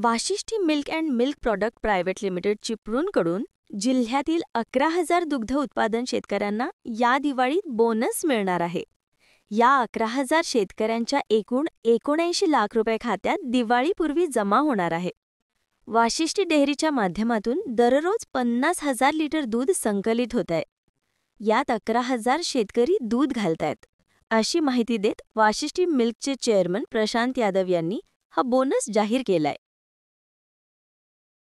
Vashishti milk and milk product private limited चिपळूणकडून जिल्ह्यातील 11,000 दुग्ध उत्पादन शेतकऱ्यांना या दिवाळीत बोनस मिळणार आहे। या 11,000 शेतकऱ्यांच्या एकूण 79 लाख रुपये खात्यात दिवाळीपूर्वी जमा होणार आहे। वाशिष्ठी डेअरीच्या माध्यमातून दररोज 50,000 लिटर दूध संकलित होत आहे। यात 11,000 शेतकरी दूध घालतायत, अशी माहिती देत वाशिष्ठी मिल्कचे चेअरमन प्रशांत यादव यांनी हा बोनस जाहीर केलाय।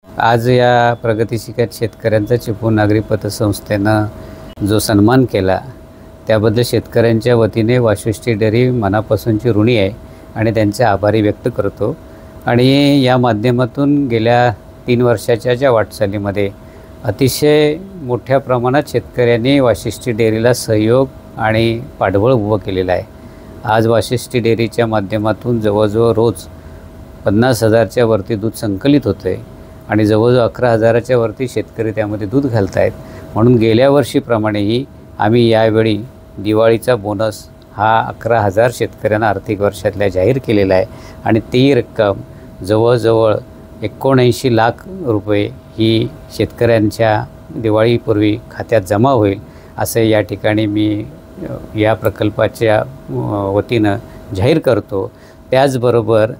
आज या प्रगतिशील शेतकऱ्यांचा चिपळूण नागरी पतसंस्थेनं जो सन्मान केला त्याबद्दल शेतकऱ्यांच्या वतीने वाशिष्ठी डेअरी मनापासूनची ऋणी आहे आणि त्यांचे आभारी व्यक्त करतो। आणि या माध्यमातून गेल्या 3 वर्षाच्या ज्या वाटचालीमध्ये अतिशय मोठ्या प्रमाणात शेतकऱ्यांनी वाशिष्ठी डेअरीला सहयोग आणि पाठबळ उभं केलेलं आहे। आज वाशिष्ठी डेअरीच्या माध्यमातून जवळजवळ रोज 50,000च्या वरती दूध संकलित होते आणि जवळजवळ 11,000च्या वरती शेतकरी त्यामध्ये दूध घालत आहेत। म्हणून गेल्या वर्षीप्रमाणेही आम्ही यावेळी दिवाळीचा बोनस हा 11,000 शेतकऱ्यांना आर्थिक वर्षातल्या जाहीर केलेला आहे आणि ती रक्कम जवळजवळ 79 लाख रुपये ही शेतकऱ्यांच्या दिवाळीपूर्वी खात्यात जमा होईल असे या ठिकाणी मी या प्रकल्पाच्या वतीनं जाहीर करतो। त्याचबरोबर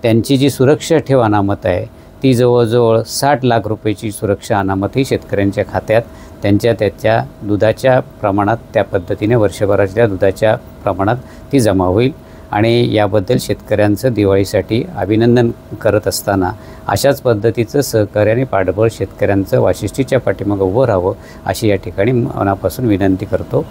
त्यांची जी सुरक्षा ठेव अनामत आहे ती जवळजवळ 60 लाख रुपयाची सुरक्षा अनामतही शेतकऱ्यांच्या खात्यात त्याच्या दुधाच्या प्रमाणात त्या पद्धतीने वर्षभराच्या दुधाच्या प्रमाणात ती जमा होईल। आणि याबद्दल शेतकऱ्यांचं दिवाळीसाठी अभिनंदन करत असताना अशाच पद्धतीचं सहकार्य आणि पाठबळ शेतकऱ्यांचं वाशिष्ठीच्या पाठीमागे उभं राहावं अशी या ठिकाणी मनापासून विनंती करतो।